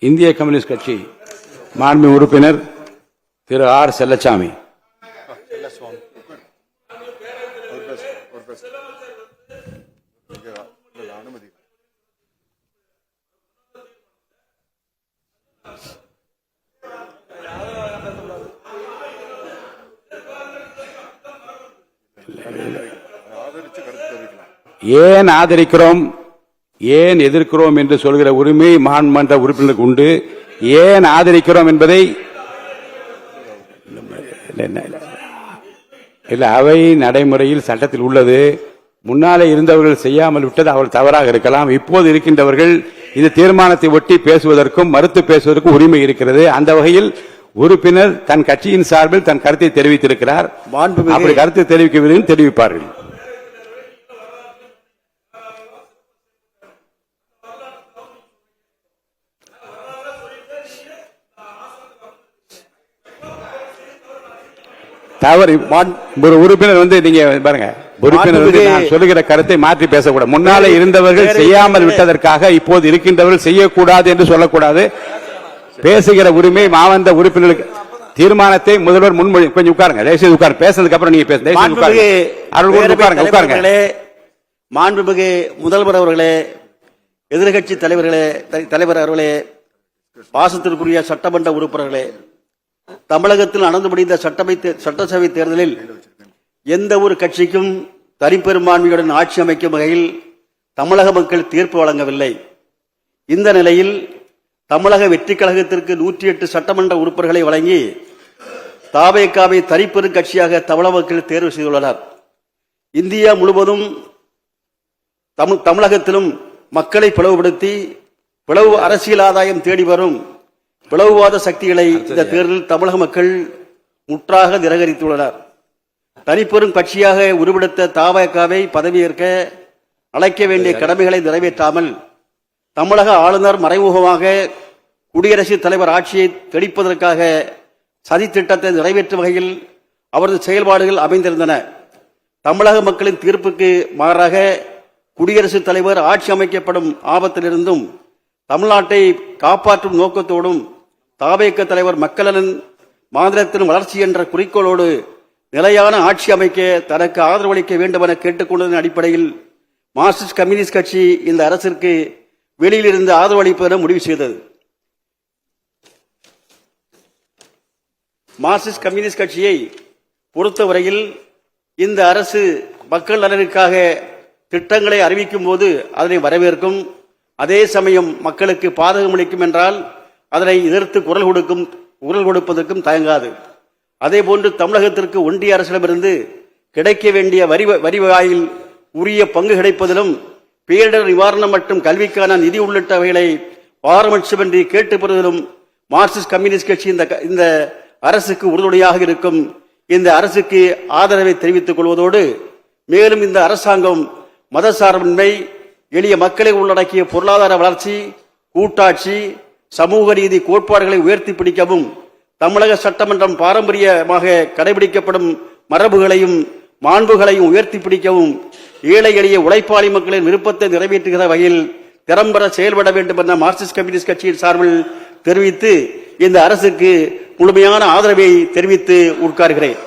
இந்திய கம்யூனிஸ்ட் கட்சி மாண்பு உறுப்பினர் திரு ஆர் செல்லச்சாமி. ஏன் ஆதரிக்கிறோம் ஏன் எதிர்க்கிறோம் என்று சொல்கிற உரிமை மாண்புமன்ற உறுப்பினருக்கு உண்டு. ஏன் ஆதரிக்கிறோம் என்பதை இல்ல, அவை நடைமுறையில் சட்டத்தில் உள்ளது. முன்னாலே இருந்தவர்கள் செய்யாமல் விட்டது அவள் தவறாக இருக்கலாம். இப்போது இருக்கின்றவர்கள் இந்த தீர்மானத்தை ஒட்டி பேசுவதற்கும் மறுத்து பேசுவதற்கும் உரிமை இருக்கிறது. அந்த வகையில் உறுப்பினர் தன் கட்சியின் சார்பில் தன் கருத்தை தெரிவித்திருக்கிறார். அப்படி கருத்தை தெரிவிக்கவில்லை தெரிவிப்பார்கள். தவறு ஒரு உறுப்பினர் நீங்க பாருங்க, உறுப்பினர் நான் சொல்லுகிற கருத்தை மாற்றி பேசக்கூடாது. முன்னாலே இருந்தவர்கள் செய்யாமல் விட்டதற்காக இப்போது இருக்கின்றவர்கள் செய்யக்கூடாது என்று சொல்லக்கூடாது. பேசுகிற உரிமை மாவட்ட உறுப்பினருக்கு. தீர்மானத்தை முதல்வர் முன்மொழி. கொஞ்சம் உட்காருங்க, தயவுசெய்து உட்கார். பேசுறதுக்கு அப்புறம் நீங்க பேசுங்க. உட்காருங்க. மாண்புமிகு முதல்வர் அவர்களே, எதிர்கட்சி தலைவர் அவர்களே, பாசத்திற்குரிய சட்டமன்ற உறுப்பினர்களே, தமிழகத்தில் நடந்து முடிந்த சட்டசபை தேர்தலில் எந்த ஒரு கட்சிக்கும் தனிப்பெரும்பான்மையுடன் ஆட்சி அமைக்கும் வகையில் தமிழக மக்கள் தீர்ப்பு வழங்கவில்லை. இந்த நிலையில் தமிழக வெற்றி கழகத்திற்கு 108 சட்டமன்ற உறுப்பினர்களை வழங்கி தவேகாவை தனிப்பெரும் கட்சியாக தமிழக மக்கள் தேர்வு செய்துள்ளனர். இந்தியா முழுவதும் தமிழகத்திலும் மக்களை பிளவுபடுத்தி பிளவு அரசியல் ஆதாயம் தேடி வரும் பிளவுவாத சக்திகளை இந்த தேர்தலில் தமிழக மக்கள் முற்றாக நிராகரித்துள்ளனர். தனிப்பெரும் கட்சியாக உருவெடுத்த தவேகாவை பதவியேற்க அழைக்க வேண்டிய கடமைகளை நிறைவேற்றாமல் தமிழக ஆளுநர் மறைமுகமாக குடியரசுத் தலைவர் ஆட்சியை தெளிப்பதற்காக சதி திட்டத்தை நிறைவேற்றும் வகையில் அவரது செயல்பாடுகள் அமைந்திருந்தன. தமிழக மக்களின் தீர்ப்புக்கு மாறாக குடியரசுத் தலைவர் ஆட்சி அமைக்கப்படும் ஆபத்திலிருந்தும் தமிழ்நாட்டை காப்பாற்றும் நோக்கத்தோடும் தவேக தலைவர் மக்களின் மாநிலத்தின் வளர்ச்சி என்ற குறிக்கோளோடு நிலையான ஆட்சி அமைக்க தனக்கு ஆதரவளிக்க வேண்டும் என கேட்டுக்கொண்டதன் அடிப்படையில் மார்க்சிஸ்ட் கம்யூனிஸ்ட் கட்சி இந்த அரசிற்கு வெளியிலிருந்து ஆதரவளிப்பதென முடிவு செய்தது. மார்க்சிஸ்ட் கம்யூனிஸ்ட் கட்சியை பொறுத்தவரையில் இந்த அரசு மக்கள் நலனுக்காக திட்டங்களை அறிவிக்கும் போது அதனை வரவேற்கும். அதே சமயம் மக்களுக்கு பாதகம் அளிக்கும் என்றால் அதனை எதிர்த்து குரல் கொடுப்பதற்கும் தயங்காது. அதேபோன்று தமிழகத்திற்கு ஒன்றிய அரசிடமிருந்து கிடைக்க வேண்டிய வரி வாயில் உரிய பங்கு கிடைப்பதிலும் பேரிடர் நிவாரணம் மற்றும் கல்விக்கான நிதி உள்ளிட்டவைகளை பாரபட்சமின்றி கேட்டு பெறுவதிலும் மார்க்சிஸ்ட் கம்யூனிஸ்ட் கட்சி இந்த அரசுக்கு உறுதுணையாக இருக்கும். இந்த அரசுக்கு ஆதரவை தெரிவித்துக் கொள்வதோடு மேலும் இந்த அரசாங்கம் மதசார்பின்மை, எளிய மக்களை உள்ளடக்கிய பொருளாதார வளர்ச்சி, கூட்டாட்சி, சமூக நீதி கோட்பாடுகளை உயர்த்தி பிடிக்கவும் தமிழக சட்டமன்றம் பாரம்பரியமாக கடைபிடிக்கப்படும் மரபுகளையும் மாண்புகளையும் உயர்த்தி பிடிக்கவும் ஏழை எளிய உழைப்பாளி மக்களின் விருப்பத்தை நிறைவேற்றுகிற வகையில் திறம்பட செயல்பட வேண்டும் என மார்க்சிஸ்ட் கம்யூனிஸ்ட் கட்சியின் சார்பில் தெரிவித்து இந்த அரசுக்கு முழுமையான ஆதரவை தெரிவித்து உட்காருகிறேன்.